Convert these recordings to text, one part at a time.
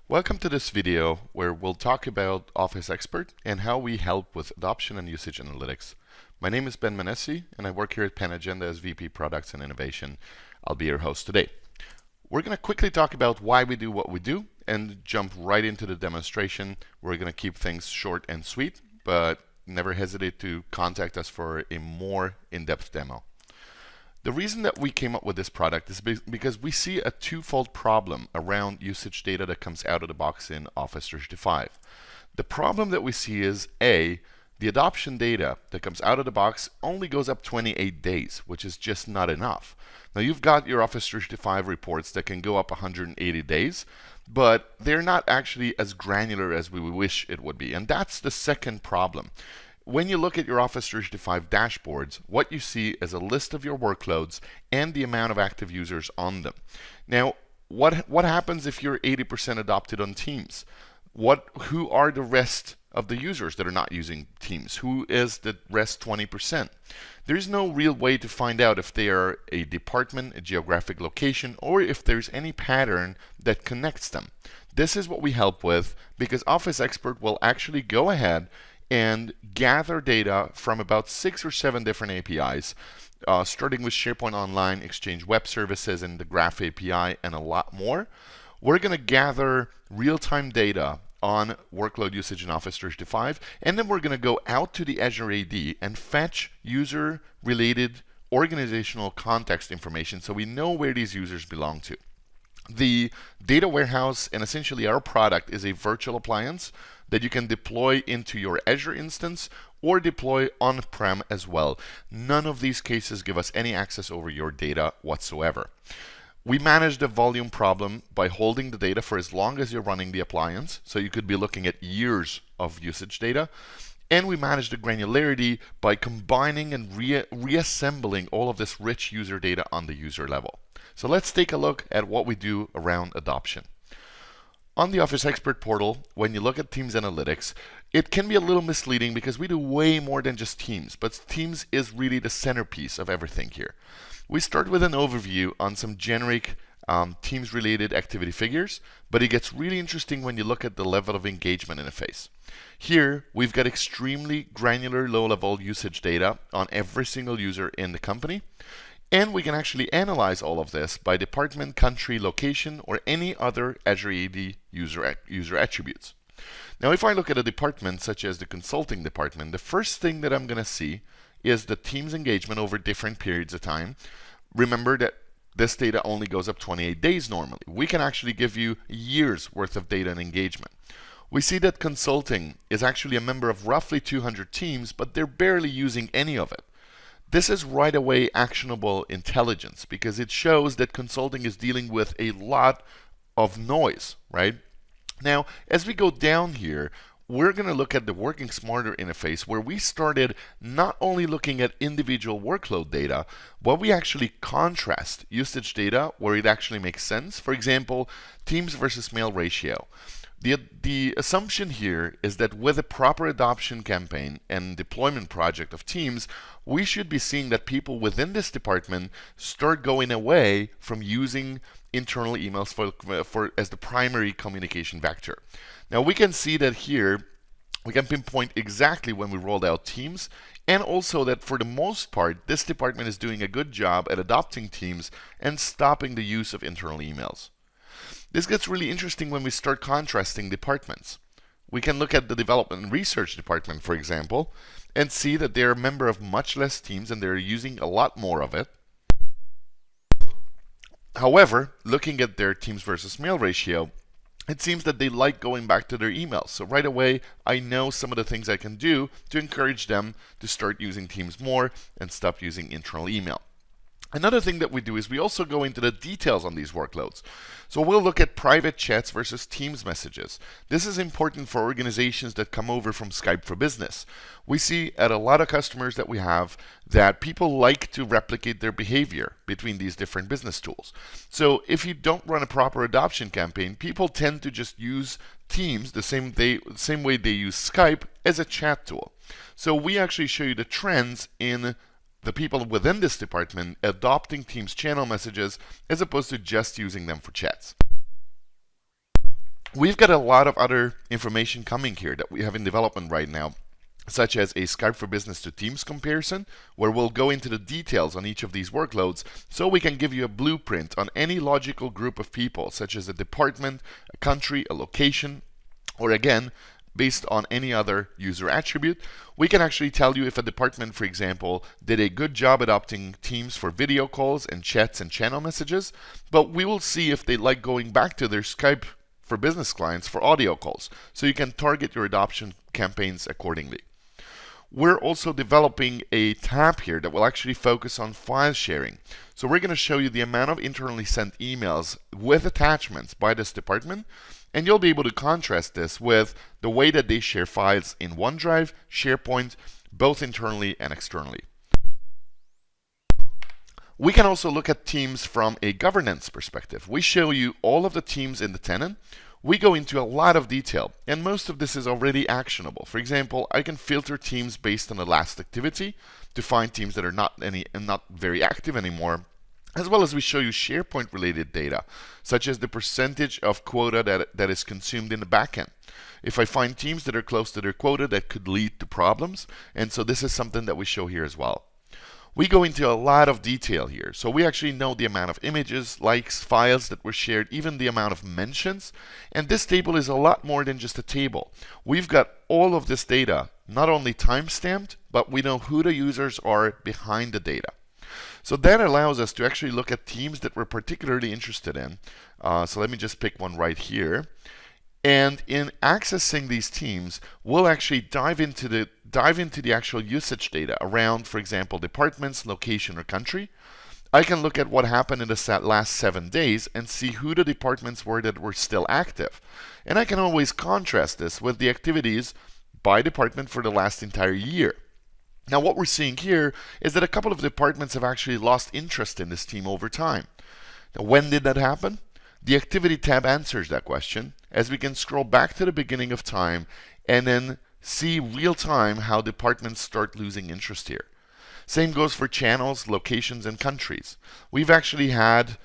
Welcome to this video where we'll talk about OfficeExpert and how we help with adoption and usage analytics. My name is Ben Manessi and I work here at PenAgenda as VP Products and Innovation. I'll be your host today. We're going to quickly talk about why we do what we do and jump right into the demonstration. We're going to keep things short and sweet, but never hesitate to contact us for a more in-depth demo. The reason that we came up with this product is because we see a twofold problem around usage data that comes out of the box in Office 365. The problem that we see is A, the adoption data that comes out of the box only goes up 28 days, which is just not enough. Now you've got your Office 365 reports that can go up 180 days, but they're not actually as granular as we wish it would be. And that's the second problem. When you look at your Office 365 dashboards, what you see is a list of your workloads and the amount of active users on them. Now, what happens if you're 80% adopted on Teams? Who are the rest of the users that are not using Teams? Who is the rest 20%? There's no real way to find out if they are a department, a geographic location, or if there's any pattern that connects them. This is what we help with because OfficeExpert will actually go ahead and gather data from about 6 or 7 different APIs, starting with SharePoint Online, Exchange Web Services, and the Graph API, and a lot more. We're going to gather real-time data on workload usage in Office 365, and then we're going to go out to the Azure AD and fetch user-related organizational context information so we know where these users belong to. The data warehouse and essentially our product is a virtual appliance that you can deploy into your Azure instance or deploy on-prem as well. None of these cases give us any access over your data whatsoever. We manage the volume problem by holding the data for as long as you're running the appliance, so you could be looking at years of usage data. And we manage the granularity by combining and reassembling all of this rich user data on the user level. So let's take a look at what we do around adoption. On the OfficeExpert portal, when you look at Teams Analytics, it can be a little misleading because we do way more than just Teams, but Teams is really the centerpiece of everything here. We start with an overview on some generic Teams-related activity figures, but it gets really interesting when you look at the level of engagement interface. Here, we've got extremely granular low-level usage data on every single user in the company. And we can actually analyze all of this by department, country, location, or any other Azure AD user attributes. Now, if I look at a department such as the consulting department, the first thing that I'm going to see is the team's engagement over different periods of time. Remember that this data only goes up 28 days normally. We can actually give you years worth of data and engagement. We see that consulting is actually a member of roughly 200 teams, but they're barely using any of it. This is right away actionable intelligence because it shows that consulting is dealing with a lot of noise, right? Now, as we go down here, we're going to look at the Working Smarter interface where we started not only looking at individual workload data, but we actually contrast usage data where it actually makes sense. For example, Teams versus mail ratio. The assumption here is that with a proper adoption campaign and deployment project of Teams, we should be seeing that people within this department start going away from using internal emails as the primary communication vector. Now we can see that here, we can pinpoint exactly when we rolled out Teams, and also that for the most part, this department is doing a good job at adopting Teams and stopping the use of internal emails. This gets really interesting when we start contrasting departments. We can look at the development and research department, for example, and see that they're a member of much less teams and they're using a lot more of it. However, looking at their Teams versus mail ratio, it seems that they like going back to their emails. So right away, I know some of the things I can do to encourage them to start using Teams more and stop using internal email. Another thing that we do is we also go into the details on these workloads. So we'll look at private chats versus Teams messages. This is important for organizations that come over from Skype for Business. We see at a lot of customers that we have that people like to replicate their behavior between these different business tools. So if you don't run a proper adoption campaign, people tend to just use Teams the same way they use Skype as a chat tool. So we actually show you the trends in the people within this department adopting Teams channel messages as opposed to just using them for chats. We've got a lot of other information coming here that we have in development right now, such as a Skype for Business to Teams comparison, where we'll go into the details on each of these workloads so we can give you a blueprint on any logical group of people, such as a department, a country, a location, or again, based on any other user attribute. We can actually tell you if a department, for example, did a good job adopting Teams for video calls and chats and channel messages, but we will see if they like going back to their Skype for Business clients for audio calls, so you can target your adoption campaigns accordingly. We're also developing a tab here that will actually focus on file sharing. So we're going to show you the amount of internally sent emails with attachments by this department, and you'll be able to contrast this with the way that they share files in OneDrive, SharePoint, both internally and externally. We can also look at teams from a governance perspective. We show you all of the teams in the tenant. We go into a lot of detail, and most of this is already actionable. For example, I can filter teams based on the last activity to find teams that are not very active anymore, as well as we show you SharePoint related data, such as the percentage of quota that is consumed in the backend. If I find teams that are close to their quota, that could lead to problems, and so this is something that we show here as well. We go into a lot of detail here. So we actually know the amount of images, likes, files that were shared, even the amount of mentions. And this table is a lot more than just a table. We've got all of this data, not only time-stamped, but we know who the users are behind the data. So that allows us to actually look at teams that we're particularly interested in. So let me just pick one right here. And in accessing these teams, we'll actually dive into the actual usage data around, for example, departments, location, or country. I can look at what happened in the last 7 days and see who the departments were that were still active. And I can always contrast this with the activities by department for the last entire year. Now, what we're seeing here is that a couple of departments have actually lost interest in this team over time. Now, when did that happen? The Activity tab answers that question, as we can scroll back to the beginning of time and then see real time how departments start losing interest here. Same goes for channels, locations, and countries. We've actually had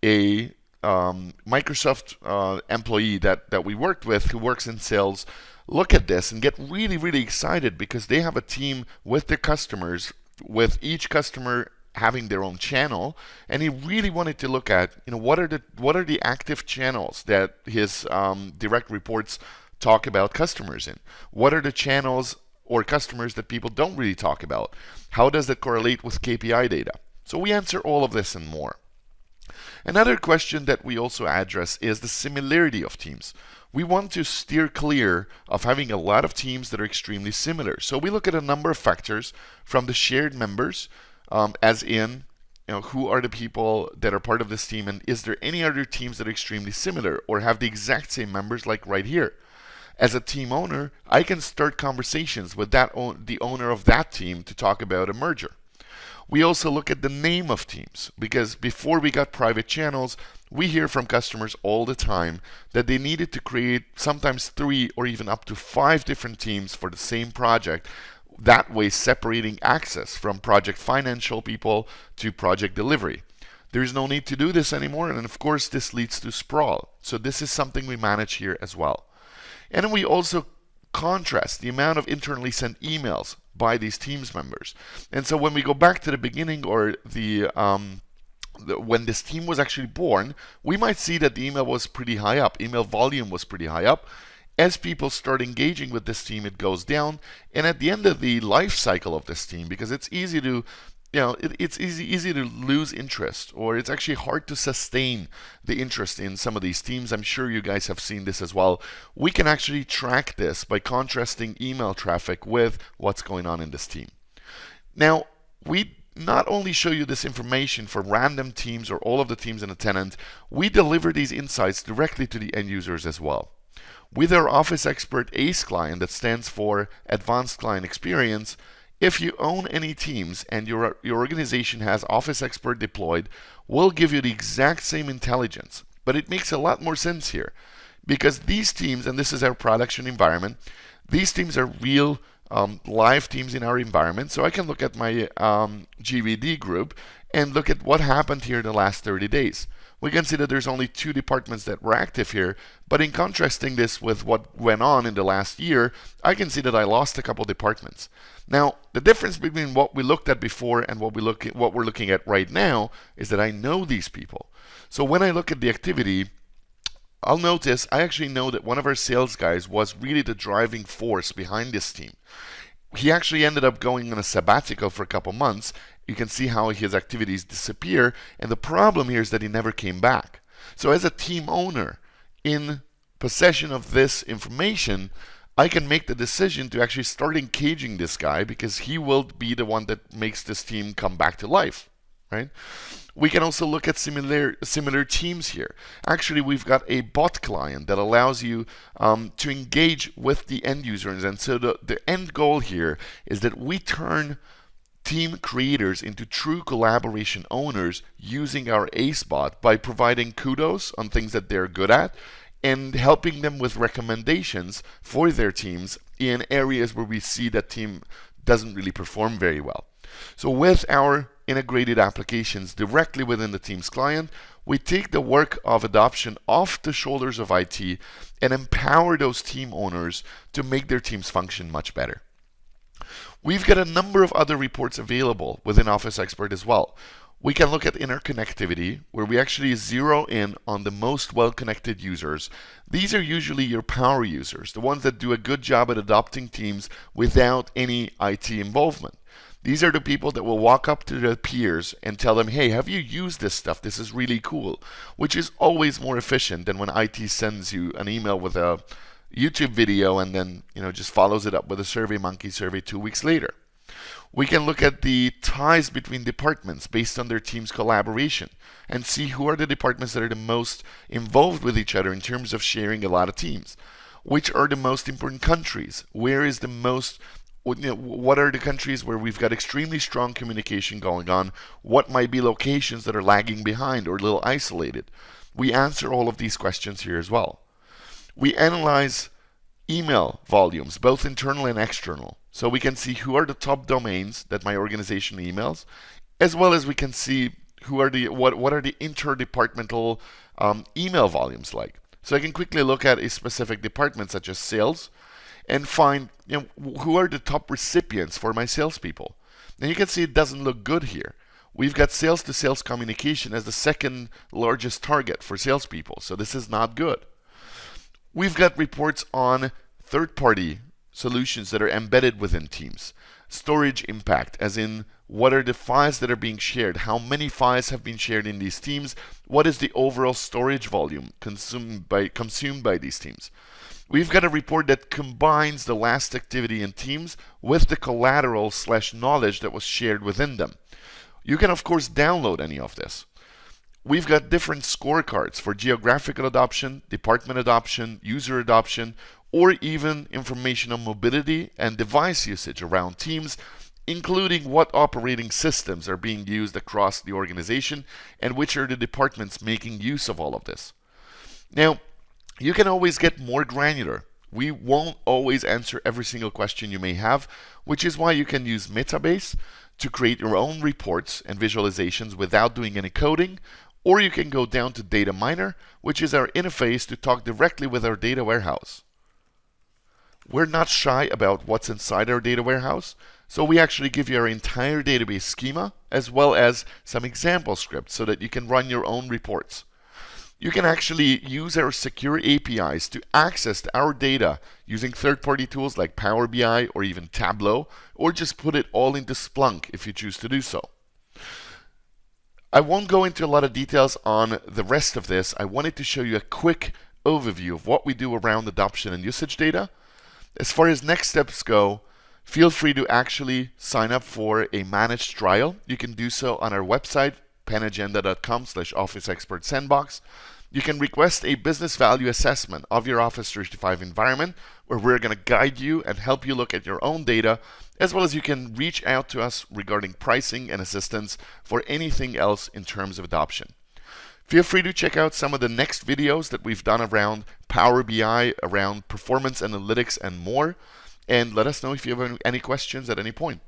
a Microsoft employee that we worked with who works in sales look at this and get really, really excited because they have a team with their customers, with each customer having their own channel, and he really wanted to look at, what are the active channels that his direct reports talk about customers in? What are the channels or customers that people don't really talk about? How does that correlate with KPI data? So we answer all of this and more. Another question that we also address is the similarity of teams. We want to steer clear of having a lot of teams that are extremely similar. So we look at a number of factors from the shared members, as in, who are the people that are part of this team, and is there any other teams that are extremely similar or have the exact same members like right here? As a team owner, I can start conversations with the owner of that team to talk about a merger. We also look at the name of teams, because before we got private channels, we hear from customers all the time that they needed to create sometimes 3 or even up to 5 different teams for the same project, that way separating access from project financial people to project delivery. There's no need to do this anymore, and of course this leads to sprawl. So this is something we manage here as well. And then we also contrast the amount of internally sent emails by these teams members. And so when we go back to the beginning, or when this team was actually born, we might see that the email was pretty high up, email volume was pretty high up. As people start engaging with this team, it goes down, and at the end of the life cycle of this team, because it's easy to it's easy to lose interest, or it's actually hard to sustain the interest in some of these teams. I'm sure you guys have seen this as well. We can actually track this by contrasting email traffic with what's going on in this team. Now, we not only show you this information for random teams or all of the teams in a tenant, we deliver these insights directly to the end users as well. With our OfficeExpert ACE client, that stands for Advanced Client Experience, if you own any teams and your organization has OfficeExpert deployed, we'll give you the exact same intelligence. But it makes a lot more sense here, because these teams, and this is our production environment, these teams are real live teams in our environment. So I can look at my GVD group and look at what happened here in the last 30 days. we can see that there's only 2 departments that were active here. But in contrasting this with what went on in the last year, I can see that I lost a couple departments. Now, the difference between what we looked at before and what we're looking at right now is that I know these people. So when I look at the activity, I'll notice I actually know that one of our sales guys was really the driving force behind this team. He actually ended up going on a sabbatical for a couple months. You can see how his activities disappear, and the problem here is that he never came back. So as a team owner in possession of this information, I can make the decision to actually start engaging this guy because he will be the one that makes this team come back to life, right? We can also look at similar teams here. Actually, we've got a bot client that allows you to engage with the end users. And so the end goal here is that we turn team creators into true collaboration owners using our ACE bot by providing kudos on things that they're good at and helping them with recommendations for their teams in areas where we see that team doesn't really perform very well. So with our integrated applications directly within the Teams client, we take the work of adoption off the shoulders of IT and empower those team owners to make their teams function much better. We've got a number of other reports available within OfficeExpert as well. We can look at interconnectivity, where we actually zero in on the most well-connected users. These are usually your power users, the ones that do a good job at adopting Teams without any IT involvement. These are the people that will walk up to their peers and tell them, hey, have you used this stuff? This is really cool, which is always more efficient than when IT sends you an email with a YouTube video and then just follows it up with a SurveyMonkey survey 2 weeks later. We can look at the ties between departments based on their team's collaboration and see who are the departments that are the most involved with each other in terms of sharing a lot of teams. Which are the most important countries? Where is the most what are the countries where we've got extremely strong communication going on? What might be locations that are lagging behind or a little isolated? We answer all of these questions here as well. We analyze email volumes, both internal and external. So we can see who are the top domains that my organization emails, as well as we can see who are what are the interdepartmental email volumes like. So I can quickly look at a specific department such as sales and find who are the top recipients for my salespeople. And you can see it doesn't look good here. We've got sales-to-sales communication as the second largest target for salespeople, so this is not good. We've got reports on third-party solutions that are embedded within Teams. Storage impact, as in what are the files that are being shared, how many files have been shared in these teams, what is the overall storage volume consumed by these teams. We've got a report that combines the last activity in Teams with the collateral/knowledge that was shared within them. You can of course download any of this. We've got different scorecards for geographical adoption, department adoption, user adoption, or even information on mobility and device usage around Teams, including what operating systems are being used across the organization and which are the departments making use of all of this. Now, you can always get more granular. We won't always answer every single question you may have, which is why you can use Metabase to create your own reports and visualizations without doing any coding, or you can go down to Data Miner, which is our interface to talk directly with our data warehouse. We're not shy about what's inside our data warehouse, so we actually give you our entire database schema as well as some example scripts so that you can run your own reports. You can actually use our secure APIs to access our data using third-party tools like Power BI or even Tableau, or just put it all into Splunk if you choose to do so. I won't go into a lot of details on the rest of this. I wanted to show you a quick overview of what we do around adoption and usage data. As far as next steps go, feel free to actually sign up for a managed trial. You can do so on our website, penagenda.com/OfficeExpertSandbox. You can request a business value assessment of your Office 365 environment, where we're going to guide you and help you look at your own data, as well as you can reach out to us regarding pricing and assistance for anything else in terms of adoption. Feel free to check out some of the next videos that we've done around Power BI, around performance analytics, and more. And let us know if you have any questions at any point.